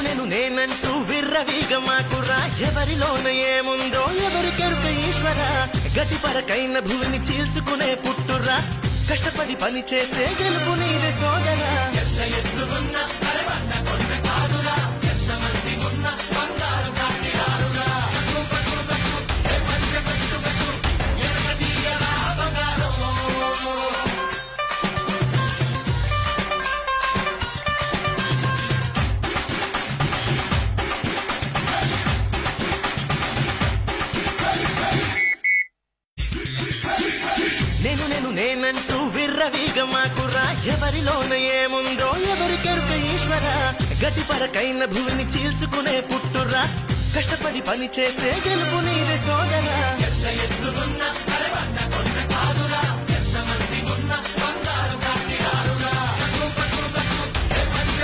నేనంటూ విర్రవీగ మాకురా ఎవరిలోన ఏముందో ఎవరికెరుక ఈశ్వర గతిపరకైన భూమిని చీల్చుకునే పుట్టురా కష్టపడి పని చేస్తే గెలుపు నీదే సోదరా నేనంటూ విర్రవీగ మాకురా ఎవరిలోన ఏముందో ఎవరికెరుక ఈశ్వర గతిపరకైన భూమిని చీల్చుకునే పుట్టురా కష్టపడి పని చేస్తే గెలుపు నీదే సోదరా